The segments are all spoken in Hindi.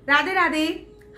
राधे राधे,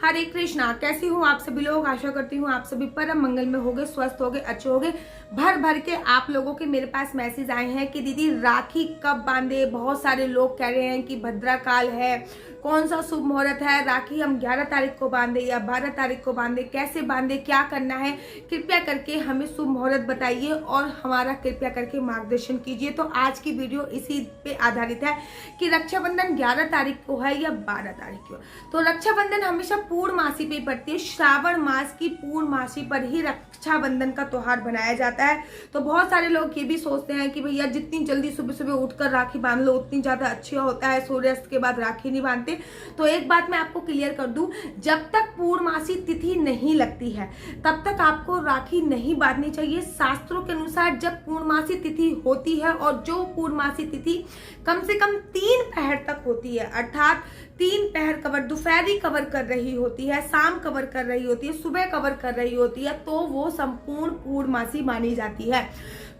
हरे कृष्णा। कैसी हूँ आप सभी लोग? आशा करती हूँ आप सभी परम मंगल में होगे, स्वस्थ होगे, अच्छे होगे। भर भर के आप लोगों के मेरे पास मैसेज आए हैं कि दीदी राखी कब बांधे। बहुत सारे लोग कह रहे हैं कि भद्रा काल है, कौन सा शुभ मुहूर्त है, राखी हम 11 तारीख को बांधे या 12 तारीख को बांधे, कैसे बांधे, क्या करना है, कृपया करके हमें शुभ मुहूर्त बताइए और हमारा कृपया करके मार्गदर्शन कीजिए। तो आज की वीडियो इसी पे आधारित है कि रक्षाबंधन 11 तारीख को है या 12 तारीख को। तो रक्षाबंधन हमेशा पूर्णमासी पे पड़ती है, श्रावण मास की पूर्णमासी पर ही रक्षाबंधन का त्योहार बनाया जाता है। तो बहुत सारे लोग ये भी सोचते हैं कि भैया जितनी जल्दी सुबह सुबह उठकर राखी बांध लो उतनी ज्यादा अच्छा होता है, सूर्यास्त के बाद राखी नहीं बांधते। तो एक बात मैं आपको क्लियर कर दूं, जब तक पूर्णमासी तिथि नहीं लगती है तब तक आपको राखी नहीं बांधनी चाहिए। शास्त्रों के अनुसार जब पूर्णमासी तिथि होती है और जो पूर्णमासी तिथि कम से कम 3 पहर तक होती है, अर्थात 3 पहर कवर, दोपहरी कवर कर रही होती है, शाम कवर कर रही होती है, सुबह कवर कर रही होती है, तो वो संपूर्ण पूर्णमासी मानी जाती है।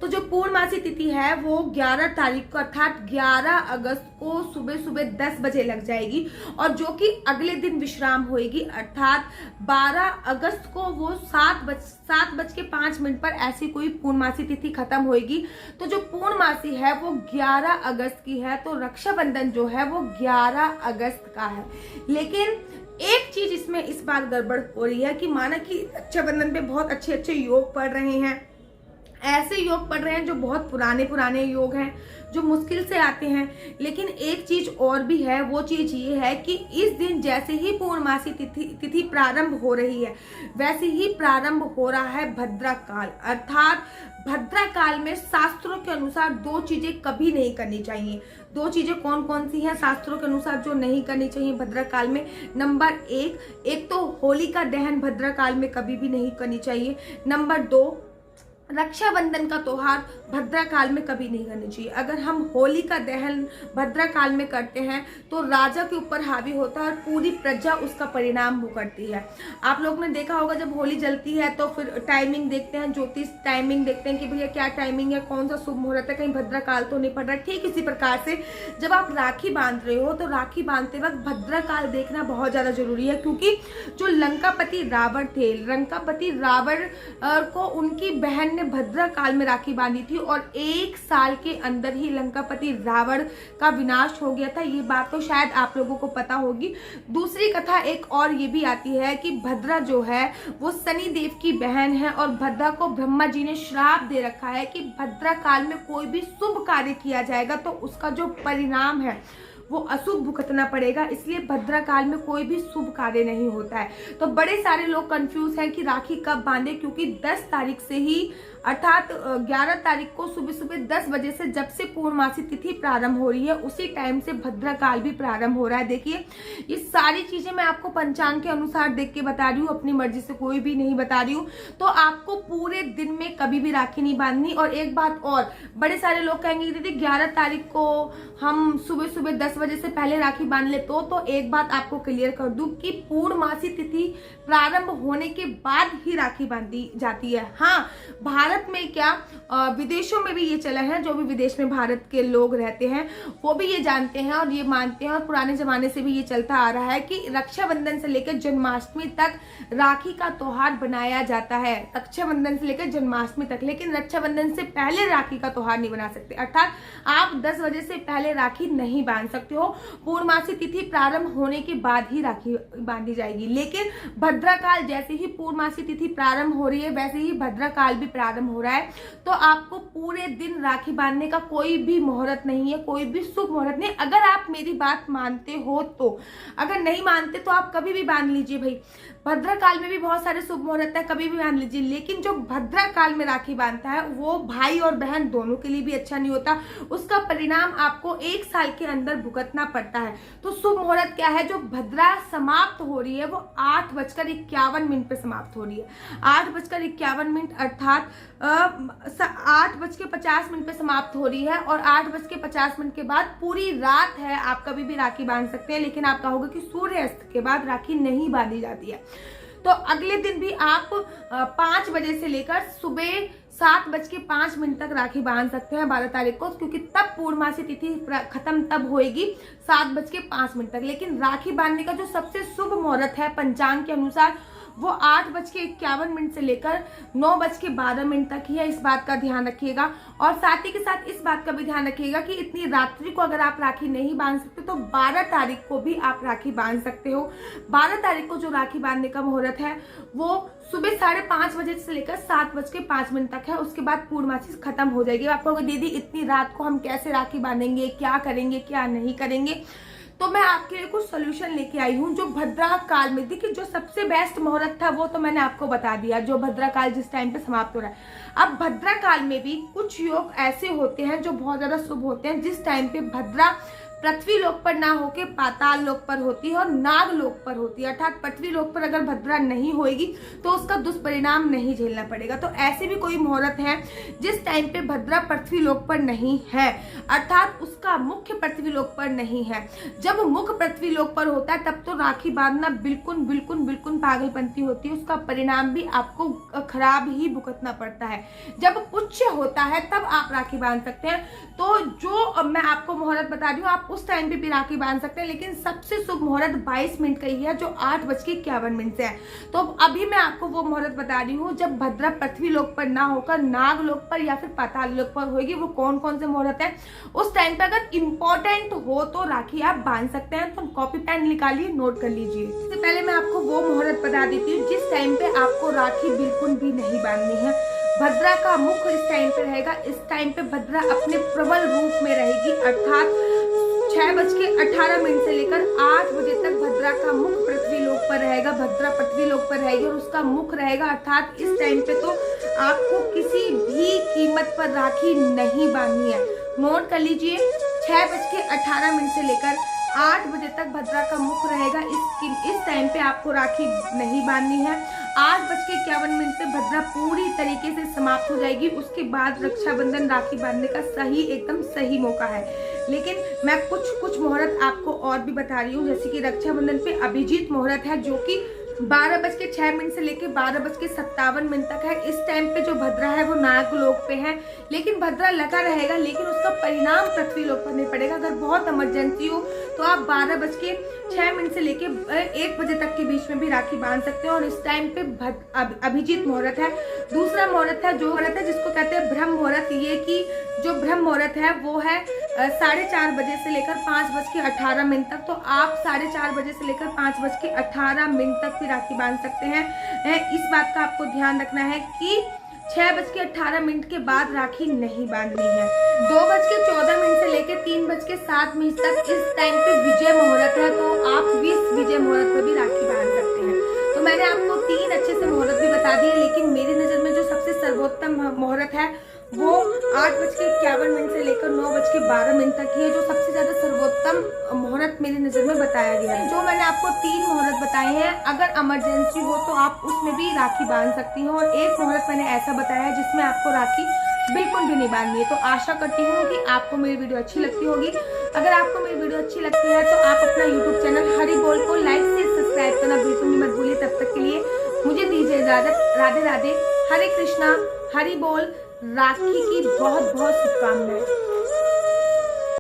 तो जो पूर्णमासी तिथि है वो 11 तारीख को अर्थात 11 अगस्त को सुबह सुबह 10 बजे लग जाएगी और जो कि अगले दिन विश्राम होएगी, अर्थात 12 अगस्त को वो 7:05 पर ऐसी कोई पूर्णमासी तिथि खत्म होएगी। तो जो पूर्णमासी है वो 11 अगस्त की है। तो रक्षाबंधन जो है वो 11 अगस्त का है। लेकिन एक चीज इसमें इस बार गड़बड़ हो रही है कि माना कि रक्षाबंधन पे बहुत अच्छे अच्छे योग पढ़ रहे हैं, ऐसे योग पढ़ रहे हैं जो बहुत पुराने योग हैं, जो मुश्किल से आते हैं। लेकिन एक चीज और भी है, वो चीज ये है कि इस दिन जैसे ही पूर्णमासी तिथि प्रारंभ हो रही है वैसे ही प्रारंभ हो रहा है भद्रा काल। अर्थात भद्रा काल में शास्त्रों के अनुसार 2 चीजें कभी नहीं करनी चाहिए। 2 चीजें कौन कौन सी हैं शास्त्रों के अनुसार जो नहीं करनी चाहिए भद्रा काल में? नंबर 1 तो होलिका दहन भद्रा काल में कभी भी नहीं करनी चाहिए। नंबर 2, रक्षाबंधन का त्योहार भद्रा काल में कभी नहीं करनी चाहिए। अगर हम होली का दहन भद्रा काल में करते हैं तो राजा के ऊपर हावी होता है और पूरी प्रजा उसका परिणाम भुगतती है। आप लोग ने देखा होगा जब होली जलती है तो फिर टाइमिंग देखते हैं, ज्योतिष टाइमिंग देखते हैं कि भैया क्या टाइमिंग है, कौन सा शुभ मुहूर्त है, कहीं भद्रा काल तो नहीं पड़ रहा। ठीक इसी प्रकार से जब आप राखी बांध रहे हो तो राखी बांधते वक्त भद्रा काल देखना बहुत ज्यादा जरूरी है, क्योंकि जो लंकापति रावण थे, लंकापति रावण को उनकी बहन ने भद्रा काल में राखी बांधी थी और 1 साल के अंदर ही लंकापति रावण का विनाश हो गया था। ये बात तो शायद आप लोगों को पता होगी। दूसरी कथा एक और ये भी आती है कि भद्रा जो है वो शनि देव की बहन है और भद्रा को ब्रह्मा जी ने श्राप दे रखा है कि भद्रा काल में कोई भी शुभ कार्य किया जाएगा तो उसका जो परिणाम है वो अशुभ भुगतना पड़ेगा, इसलिए भद्रा काल में कोई भी शुभ कार्य नहीं होता है। तो बड़े सारे लोग कंफ्यूज हैं कि राखी कब बांधे, क्योंकि 10 तारीख से ही अर्थात 11 तारीख को सुबह सुबह 10 बजे से जब से पूर्णमासी तिथि प्रारंभ हो रही है उसी टाइम से भद्रा काल भी प्रारंभ हो रहा है। देखिए ये सारी चीजें मैं आपको पंचांग के अनुसार देख के बता रही हूँ, अपनी मर्जी से कोई भी नहीं बता रही हूँ। तो आपको पूरे दिन में कभी भी राखी नहीं बांधनी। और एक बात और, बड़े सारे लोग कहेंगे दीदी 11 तारीख को हम सुबह सुबह 10 बजे से पहले राखी बांध ले तो एक बात आपको क्लियर कर दूं कि पूर्णमासी तिथि प्रारंभ होने के बाद ही राखी बांधी जाती है। हाँ, भारत में क्या विदेशों में भी ये चला है, जो भी विदेश में भारत के लोग रहते हैं वो भी ये जानते हैं और ये मानते हैं और पुराने जमाने से भी ये चलता आ रहा है कि रक्षाबंधन से लेकर जन्माष्टमी तक राखी का त्योहार बनाया जाता है। रक्षाबंधन से लेकर जन्माष्टमी तक, लेकिन रक्षाबंधन से पहले राखी का त्योहार नहीं बना सकते। अर्थात आप 10 बजे से पहले राखी नहीं बांध सकते हो, पूर्णमासी तिथि प्रारंभ होने के बाद ही राखी बांधी जाएगी। लेकिन भद्रा काल जैसे ही पूर्णमासी तिथि प्रारंभ हो रही है वैसे ही भद्रा काल भी प्रारंभ हो रहा है। तो आपको पूरे दिन राखी बांधने का कोई भी मुहूर्त नहीं है, कोई भी शुभ मुहूर्त नहीं। अगर आप मेरी बात मानते हो तो, अगर नहीं मानते तो आप कभी भी बांध लीजिए भाई। भद्रा काल में भी बहुत सारे शुभ मुहूर्त है, कभी भी बांध लीजिए। लेकिन जो भद्रा काल में राखी बांधता है वो भाई और बहन दोनों के लिए भी अच्छा नहीं होता, उसका परिणाम आपको 1 साल के अंदर भुगतना पड़ता है। तो शुभ मुहूर्त क्या है? जो भद्रा समाप्त हो रही है वो 8:51 पे समाप्त हो रही है। 8:51 अर्थात 8:50 पे समाप्त हो रही है और 8:50 के बाद पूरी रात है, आप कभी भी राखी बांध सकते हैं। लेकिन आप कहोगे कि सूर्यास्त के बाद राखी नहीं बांधी जाती है। तो अगले दिन भी आप 5 बजे से लेकर सुबह 7:05 तक राखी बांध सकते हैं 12 तारीख को, क्योंकि तब पूर्णमासी तिथि खत्म तब होएगी 7:05 तक। लेकिन राखी बांधने का जो सबसे शुभ मुहूर्त है पंचांग के अनुसार वो 8:51 से लेकर 9:12 तक ही है। इस बात का ध्यान रखिएगा। और साथ ही के साथ इस बात का भी ध्यान रखिएगा कि इतनी रात्रि को अगर आप राखी नहीं बांध सकते तो 12 तारीख को भी आप राखी बांध सकते हो। 12 तारीख को जो राखी बांधने का मुहूर्त है वो सुबह 5:30 बजे से लेकर 7:05 तक है। उसके बाद पूर्णमासी खत्म हो जाएगी। आप कहोगे दीदी इतनी रात को हम कैसे राखी बांधेंगे, क्या करेंगे क्या नहीं करेंगे, तो मैं आपके लिए कुछ सोल्यूशन लेके आई हूँ जो भद्रा काल में, देखिए जो सबसे बेस्ट मुहूर्त था वो तो मैंने आपको बता दिया, जो भद्रा काल जिस टाइम पे समाप्त हो रहा है। अब भद्रा काल में भी कुछ योग ऐसे होते हैं जो बहुत ज्यादा शुभ होते हैं, जिस टाइम पे भद्रा पृथ्वी लोक पर ना होके पाताल लोक पर होती है और नाग लोक पर होती है। अर्थात पृथ्वी लोक पर अगर भद्रा नहीं होएगी तो उसका दुष्परिणाम नहीं झेलना पड़ेगा। तो ऐसे भी कोई मुहूर्त है जिस टाइम पे भद्रा पृथ्वी लोक पर नहीं है, अर्थात उसका मुख्य पृथ्वी लोक पर नहीं है। जब मुख्य पृथ्वी लोक पर होता है तब तो राखी बांधना बिल्कुल बिल्कुल बिल्कुल पागलपंती होती है, उसका परिणाम भी आपको खराब ही भुगतना पड़ता है। जब पुच्छ होता है तब आप राखी बांध सकते हैं। तो जो मैं आपको मुहूर्त बता रही हूँ आप उस टाइम पे भी राखी बांध सकते हैं, लेकिन सबसे शुभ मुहूर्त 22 मिनट का ही है जो 8:51 से है। तो अभी मैं आपको वो मुहूर्त बता रही हूँ जब भद्रा पृथ्वी लोक पर ना होकर नाग लोक पर या फिर पाताल लोक पर होगी। वो कौन कौन से मुहूर्त है उस टाइम पे अगर इम्पोर्टेंट हो तो राखी आप बांध सकते हैं। तो कॉपी पेन निकालिए, नोट कर लीजिए। इससे पहले मैं आपको वो मुहूर्त बता देती हूँ जिस टाइम पे आपको राखी बिल्कुल भी नहीं बांधनी है। भद्रा का मुख इस टाइम पे रहेगा। इस टाइम पे भद्रा अपने प्रबल रूप में रहेगी, अर्थात 6:18 से लेकर 8 बजे तक भद्रा का मुख पृथ्वी लोक पर रहेगा। भद्रा पृथ्वी लोक पर रहेगी और उसका मुख रहेगा, अर्थात इस टाइम पे तो आपको किसी भी कीमत पर राखी नहीं बांधनी है। नोट कर लीजिए, 6:18 से लेकर 8 बजे तक भद्रा का मुख रहेगा। इस टाइम पे आपको राखी नहीं बांधनी है। 8:51 पे भद्रा पूरी तरीके से समाप्त हो जाएगी। उसके बाद रक्षाबंधन राखी बांधने का सही एकदम सही मौका है। लेकिन मैं कुछ मुहूर्त आपको और भी बता रही हूँ, जैसे कि रक्षाबंधन पे अभिजीत मुहूर्त है जो कि 12:06 से लेकर 12:57 तक है। इस टाइम पे जो भद्रा है वो नाग लोक पे है, लेकिन भद्रा लगा रहेगा, लेकिन उसका परिणाम पृथ्वी लोक पर नहीं पड़ेगा। अगर बहुत इमरजेंसी हो तो आप 12:06 से लेकर 1 बजे तक के बीच में भी राखी बांध सकते हैं। और इस टाइम पे अभिजीत मुहूर्त है। दूसरा मुहूर्त है जो मुहूर्त है जिसको कहते हैं ब्रह्म मुहूर्त। ये कि जो ब्रह्म मुहूर्त है वो है 4:30 बजे से लेकर 5:18 तक। तो आप 4:30 बजे से लेकर 5:18 तक भी राखी बांध सकते हैं। इस बात का आपको ध्यान रखना है कि 6:18 के बाद राखी नहीं बांधनी है। 2:14 से लेकर 3:07 तक इस टाइम पे विजय मुहूर्त है, तो आप भी इस विजय मुहूर्त में भी राखी बांध सकते हैं। तो मैंने आपको 3 अच्छे से मुहूर्त भी बता दिए, लेकिन मेरी नजर में जो सबसे सर्वोत्तम मुहूर्त है वो 8:51 से लेकर 9:12 तक ही है, जो सबसे ज्यादा सर्वोत्तम मुहूर्त मेरी नजर में बताया गया है। जो मैंने आपको 3 मुहूर्त बताए हैं, अगर इमरजेंसी हो तो आप उसमें भी राखी बांध सकती हैं। और एक मुहूर्त मैंने ऐसा बताया है जिसमें आपको राखी बिल्कुल भी नहीं बांधनी है। तो आशा करती हूँ कि आपको मेरी वीडियो अच्छी लगती होगी। अगर आपको मेरी वीडियो अच्छी लगती है तो आप अपना यूट्यूब चैनल हरि बोल को लाइक से सब्सक्राइब करना बिल्कुल भी मत भूलिए। तब तक के लिए मुझे दीजिए इजाजत। राधे राधे, हरे कृष्णा, हरि बोल। राखी की बहुत बहुत शुभकामनाएं।